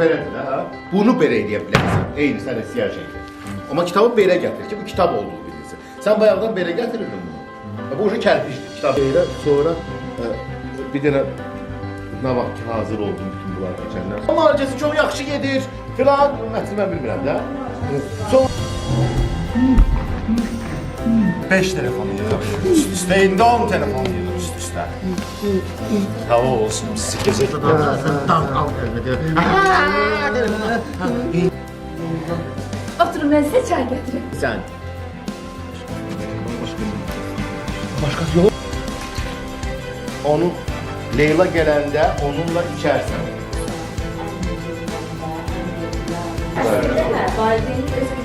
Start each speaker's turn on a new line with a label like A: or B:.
A: Belədir ha. Bunu belə eləyə bilərsən. Eyni sənə siyah şəkli. Amma kitabı belə gətir ki, bu kitab olduğunu bilirsən. Sən bayaqdan belə gətirirdin bunu. Bu uşaq kərpişdir kitab. Elə sonra bir dənə nə vaxt ki hazır oldum bütün bunlar keçənlər. Amma arcası çox yaxşı gedir. Filan mətni mən bilmirəm də. Son 5 telefon yedim üst-üstə, indi 10 telefon yedim üst-üstə. Hava olsun, sizi gezək.
B: Oturun, ben size çay getireyim.
A: Sən. Başqası yox. Onu Leyla gələndə onunla içərsən.
B: Değil mi? Valideynlik eski